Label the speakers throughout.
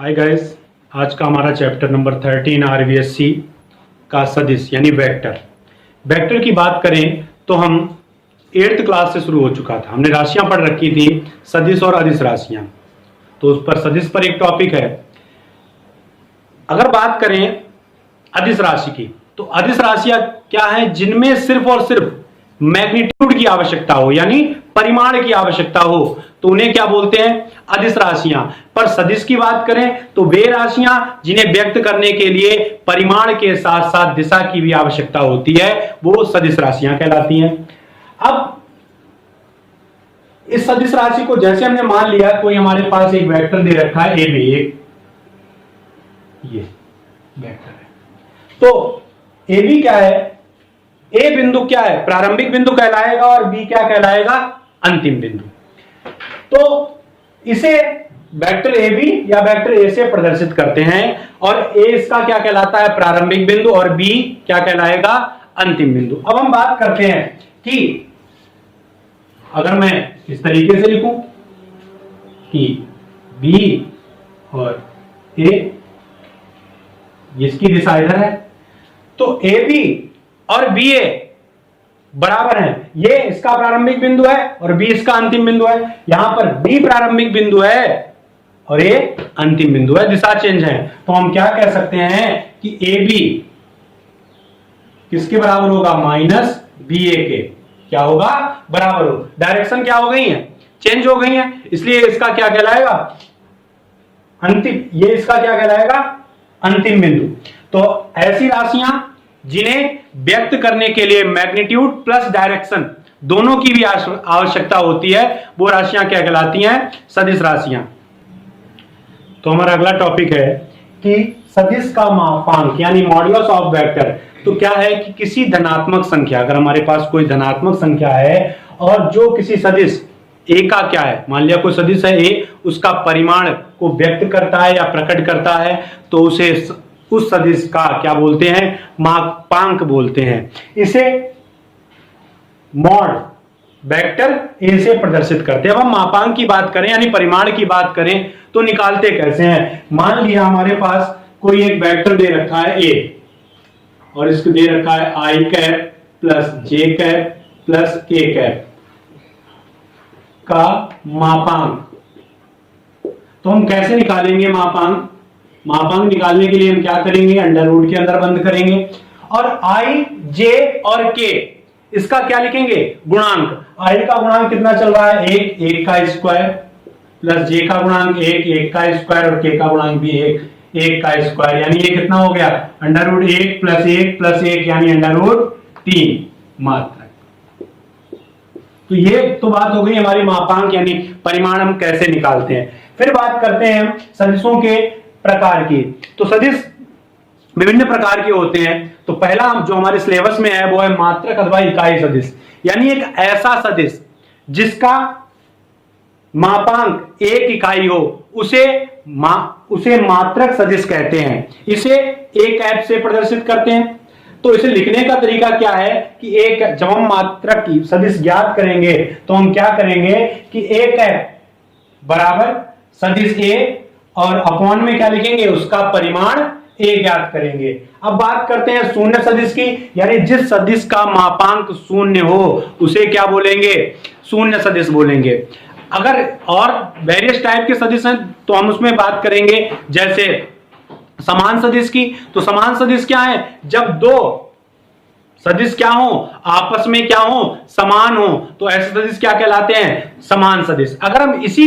Speaker 1: Hi guys, आज का हमारा चैप्टर नंबर 13 आरवीएससी का सदिश यानी वेक्टर। वेक्टर की बात करें तो हम 8th क्लास से शुरू हो चुका था। हमने राशियां पढ़ रखी थी, सदिश और अदिश राशियां। तो उस पर सदिश पर एक टॉपिक है। अगर बात करें अदिश राशि की, तो अदिश राशियां क्या है जिनमें सिर्फ और सिर्फ मैग्नीट्यूड की आवश्यकता हो, यानी परिमाण की आवश्यकता हो, तो उन्हें क्या बोलते हैं? अदिश राशियां। पर सदिश की बात करें तो वे राशियां जिन्हें व्यक्त करने के लिए परिमाण के साथ साथ दिशा की भी आवश्यकता होती है, वो सदिश राशियां कहलाती हैं। अब इस सदिश राशि को जैसे हमने मान लिया, कोई हमारे पास एक वेक्टर दे रखा है ए बी, ये वेक्टर है। तो ए बी क्या है? ए बिंदु क्या है? प्रारंभिक बिंदु कहलाएगा और बी क्या कहलाएगा? अंतिम बिंदु। तो इसे वेक्टर ए बी या वेक्टर ए से प्रदर्शित करते हैं, और ए इसका क्या कहलाता है? प्रारंभिक बिंदु, और बी क्या कहलाएगा? अंतिम बिंदु। अब हम बात करते हैं कि अगर मैं इस तरीके से लिखूं कि बी और ए, इसकी दिशा इधर है, तो ए बी और बी ए बराबर है। ये इसका प्रारंभिक बिंदु है और बी इसका अंतिम बिंदु है। यहां पर बी प्रारंभिक बिंदु है और ए अंतिम बिंदु है, दिशा चेंज है। तो हम क्या कह सकते हैं कि ए बी किसके बराबर होगा? माइनस बी ए के। क्या होगा? बराबर हो। डायरेक्शन क्या हो गई है? चेंज हो गई है, इसलिए इसका क्या कहलाएगा? अंतिम। ये इसका क्या कहलाएगा? अंतिम बिंदु। तो ऐसी राशियां जिन्हें व्यक्त करने के लिए मैग्नीट्यूड प्लस डायरेक्शन दोनों की भी आवश्यकता होती है, वो राशियां क्या कहलाती हैं? सदिश राशियां। तो हमारा अगला टॉपिक है कि सदिश का मापांक यानी मॉडुलस ऑफ वेक्टर। तो क्या है कि किसी धनात्मक संख्या, अगर हमारे पास कोई धनात्मक संख्या है और जो किसी सदिश ए का क्या है, मान लिया कोई सदिश है ए, उसका परिमाण को व्यक्त करता है या प्रकट करता है, तो उसे उस सदिश का क्या बोलते हैं? मापांक बोलते हैं। इसे मॉड वेक्टर ए से प्रदर्शित करते हैं। अब हम मापांक की बात करें यानी परिमाण की बात करें तो निकालते कैसे हैं? मान लिया हमारे पास कोई एक वेक्टर दे रखा है ए, और इसको दे रखा है आई कैप प्लस जे कैप प्लस के कैप का मापांक। तो हम कैसे निकालेंगे मापांक? मापांक निकालने के लिए हम क्या करेंगे? अंडर रूट के अंदर बंद करेंगे, और आई जे और के इसका क्या लिखेंगे? गुणांक। आई का गुणांक कितना चल रहा है? एक, एक का स्क्वायर, प्लस जे का गुणांक एक, एक का स्क्वायर, और के का गुणांक भी एक, एक का स्क्वायर। यानी ये कितना हो गया? अंडर रूट एक प्लस एक यानी अंडर रूट 3 मात्रक। तो ये तो बात हो गई हमारी मापांक यानी परिमाण हम कैसे निकालते हैं। फिर बात करते हैं सदिशों के प्रकार की। तो सदिश विभिन्न प्रकार के होते हैं। तो पहला जो हमारे सिलेबस में है वो है मात्रक अथवा इकाई सदिश, यानी एक ऐसा सदिश जिसका मापांक एक इकाई हो, उसे मात्रक सदिश कहते हैं। इसे एक ऐप से प्रदर्शित करते हैं। तो इसे लिखने का तरीका क्या है कि एक, जब हम मात्रक की सदिश ज्ञात करेंगे तो हम क्या करेंगे कि एक ऐप बराबर सदिश ए, और अपॉन में क्या लिखेंगे? उसका परिमाण ए ज्ञात करेंगे। अब बात करते हैं शून्य सदिश की, यानी जिस सदिश का मापांक शून्य हो उसे क्या बोलेंगे? शून्य सदिश बोलेंगे। अगर और वेरियस टाइप के सदिश हैं तो हम उसमें बात करेंगे, जैसे समान सदिश की। तो समान सदिश क्या है? जब दो सदिश क्या हो? आपस में क्या हो? समान हो, तो ऐसे सदिश क्या कहलाते हैं? समान सदिश। अगर हम इसी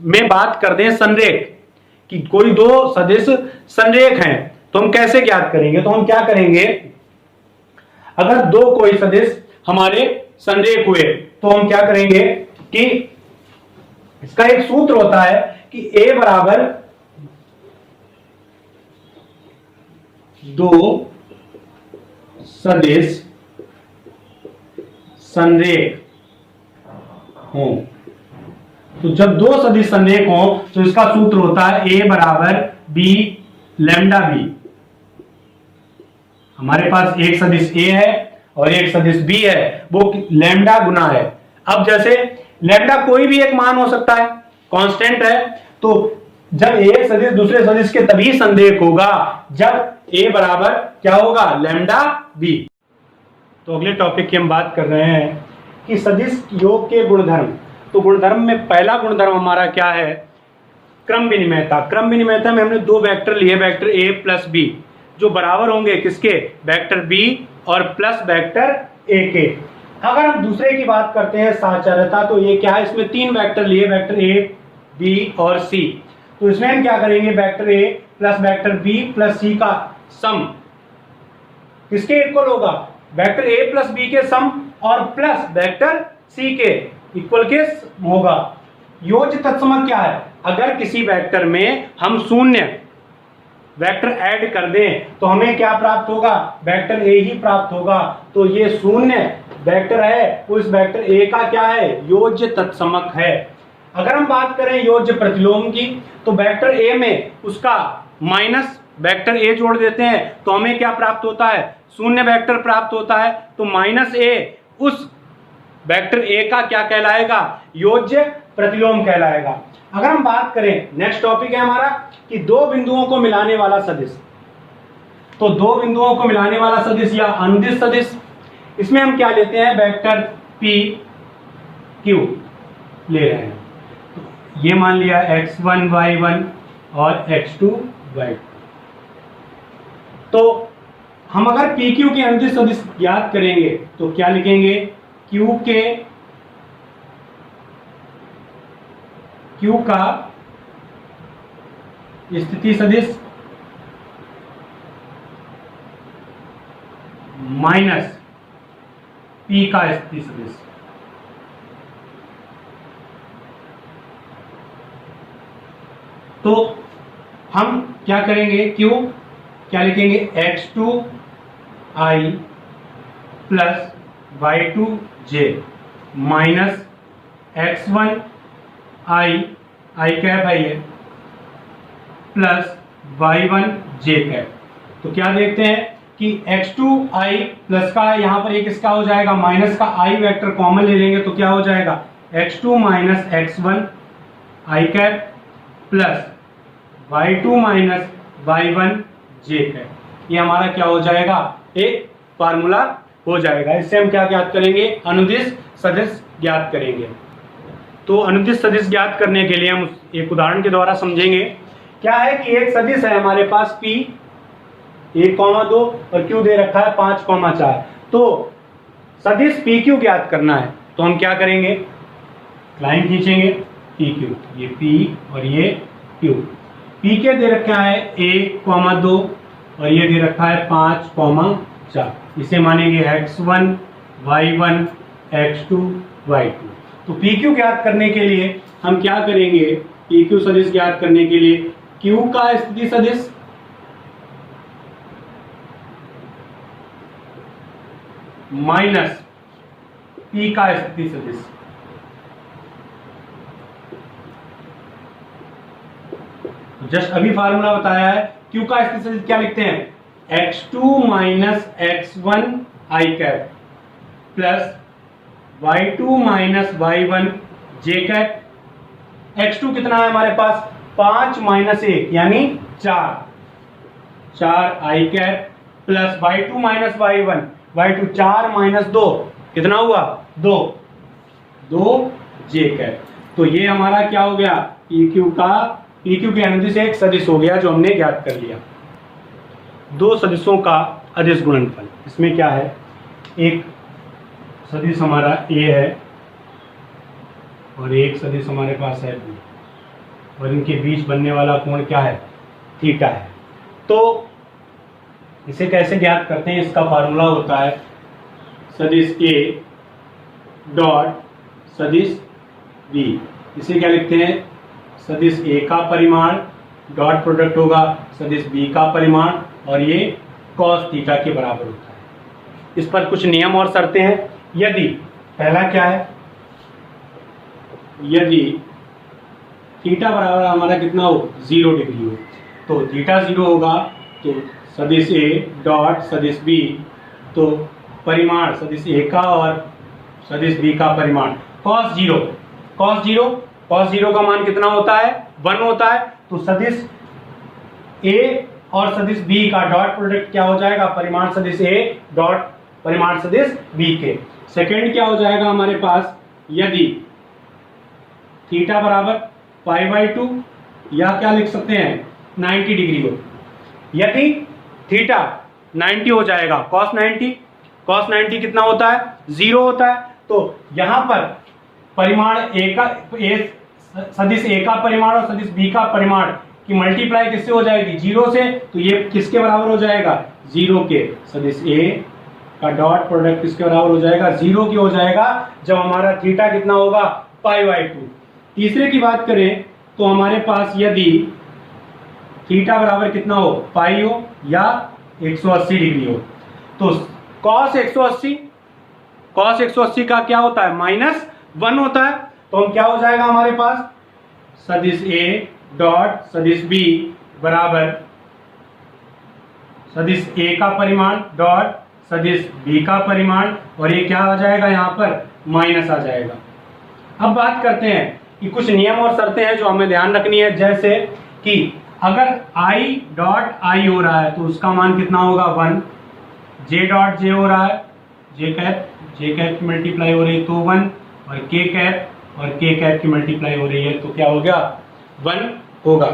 Speaker 1: में बात कर दें संरेख कि कोई दो सदिश संरेख हैं, तो हम कैसे ज्ञात करेंगे? तो हम क्या करेंगे, अगर दो कोई सदिश हमारे संरेख हुए तो हम क्या करेंगे कि इसका एक सूत्र होता है कि ए बराबर दो सदिश संरेख हो। तो जब दो सदिश संरेख हो तो इसका सूत्र होता है ए बराबर बी लैम्डा बी। हमारे पास एक सदिश ए है और एक सदिश बी है, वो लैम्डा गुना है। अब जैसे लैम्डा कोई भी एक मान हो सकता है, कांस्टेंट है, तो जब ए सदिश दूसरे सदिश के तभी संदेह होगा जब ए बराबर क्या होगा, लैम्डा बी। तो अगले टॉपिक की हम बात कर रहे हैं कि सदिश योग के गुणधर्म। तो गुणधर्म में पहला गुणधर्म हमारा क्या है, क्रम विनिमयता। क्रम विनिमयता में हमने दो वेक्टर लिए, वेक्टर ए प्लस बी, जो बराबर होंगे किसके, वेक्टर बी और प्लस वेक्टर ए के। अगर हम दूसरे की बात करते हैं साचार्यता, तो ये क्या है, इसमें तीन वेक्टर लिए, वेक्टर ए बी और सी। तो इसमें हम क्या करेंगे, vector A plus vector B plus C का सम किसके इक्वल होगा, वेक्टर ए प्लस बी के सम और प्लस वेक्टर सी के इक्वल के होगा। योज्य तत्समक क्या है, अगर किसी वेक्टर में हम शून्य वेक्टर ऐड कर दें तो हमें क्या प्राप्त होगा, वेक्टर ए ही प्राप्त होगा। तो ये शून्य वेक्टर है, उस वेक्टर ए का क्या है, योज्य तत्समक है। अगर हम बात करें योज्य प्रतिलोम की, तो वेक्टर ए में उसका माइनस वेक्टर ए जोड़ देते हैं तो हमें क्या प्राप्त होता है, शून्य वेक्टर प्राप्त होता है। तो माइनस ए उस वेक्टर ए का क्या कहलाएगा, योज्य प्रतिलोम कहलाएगा। अगर हम बात करें, नेक्स्ट टॉपिक है हमारा कि दो बिंदुओं को मिलाने वाला सदिश। तो दो बिंदुओं को मिलाने वाला सदिश या अनुदिश सदिश, इसमें हम क्या लेते हैं, वेक्टर पी क्यू ले रहे हैं। तो ये मान लिया x1 y1 और x2 y2। तो हम अगर पी क्यू के अनुदिश सदिश ज्ञात करेंगे तो क्या लिखेंगे, क्यू का स्थिति सदिश माइनस पी का स्थिति सदिश। तो हम क्या करेंगे, क्यू क्या लिखेंगे, x2i plus y2j minus x1i cap है ये प्लस y1j कैप। तो क्या देखते हैं कि x2i प्लस का यहाँ पर एक इसका हो जाएगा, माइनस का i वेक्टर कॉमन ले लेंगे तो क्या हो जाएगा, x2 minus x1i cap plus y2 minus y1j cap. ये हमारा क्या हो जाएगा, एक फार्मूला हो जाएगा। इससे हम क्या ज्ञात करेंगे, अनुदिश सदिश ज्ञात करेंगे। तो अनुदिश सदिश ज्ञात करने के लिए हम एक उदाहरण के द्वारा समझेंगे। क्या है कि एक सदिश है हमारे पास p 1,2 और q दे रखा है 5,4। तो सदिश पी क्यू ज्ञात करना है तो हम क्या करेंगे, लाइन खींचेंगे पी क्यू, ये p और ये q। p के दे रखा है 1,2 और ये दे रखा है 5,4। इसे मानेंगे x1 y1 x2 y2। तो PQ ज्ञात करने के लिए हम क्या करेंगे, PQ सदिश ज्ञात करने के लिए Q का स्थिति सदिश माइनस P का स्थिति सदिश। जस्ट अभी फार्मूला बताया है, Q का स्थिति सदिश क्या लिखते हैं, x2 minus x1 i cap plus y2 minus y1 j cap. x2 कितना है हमारे पास, 5 माइनस 1 यानी 4 i cap plus y2 minus y1, y2 4 minus 2 कितना हुआ, 2 j कैप। तो ये हमारा क्या हो गया, PQ के अनुदिश एक सदिश हो गया जो हमने ज्ञात कर लिया। दो सदिशों का अदिश गुणनफल, इसमें क्या है, एक सदिश हमारा A है और एक सदिश हमारे पास है B, और इनके बीच बनने वाला कोण क्या है, थीटा है। तो इसे कैसे ज्ञात करते हैं, इसका फार्मूला होता है सदिश A डॉट सदिश B। इसे क्या लिखते हैं, सदिश A का परिमाण डॉट प्रोडक्ट होगा सदिश B का परिमाण, और ये cos थीटा के बराबर होता है। इस पर कुछ नियम और शर्तें हैं। यदि पहला क्या है, यदि थीटा बराबर हमारा कितना हो, 0 डिग्री हो, तो थीटा 0 होगा तो सदिश A डॉट सदिश B, तो परिमाण सदिश A का और सदिश B का परिमाण cos 0 का मान कितना होता है, 1 होता है। तो सदिश ए और सदिश बी का डॉट प्रोडक्ट क्या हो जाएगा, परिमाण सदिश ए डॉट परिमाण सदिश बी के। सेकेंड क्या हो जाएगा हमारे पास, यदि थीटा बराबर π/2 या क्या लिख सकते हैं 90 डिग्री हो, यदि थीटा 90 हो जाएगा, cos 90 कितना होता है, 0 होता है। तो यहां पर परिमाण सदिश ए का परिमाण और सदिश बी का परिमाण की मल्टीप्लाई किससे हो जाएगी, 0 से। तो ये किसके बराबर हो जाएगा, 0 के। सदिश ए का डॉट प्रोडक्ट किसके बराबर हो जाएगा, 0 की हो जाएगा, जब हमारा थीटा कितना होगा, π/2। तीसरे की बात करें तो हमारे पास यदि थीटा बराबर कितना हो, पाई हो या 180 डिग्री हो, तो cos 180 का क्या होता है, -1 होता है। तो हम क्या हो जाएगा हमारे पास, सदिश ए डॉट सदिश बी बराबर सदिश ए का परिमाण डॉट सदिश बी का परिमाण, और ये क्या आ जाएगा, यहाँ पर माइनस आ जाएगा। अब बात करते हैं कि कुछ नियम और शर्तें हैं जो हमें ध्यान रखनी है, जैसे कि अगर i डॉट i हो रहा है तो उसका मान कितना होगा, 1। j डॉट j हो रहा है, j कैप की मल्टीप्लाई हो रही है तो 1, और k कैप की मल्टीप्लाई हो रही है तो क्या हो गया, 1 होगा।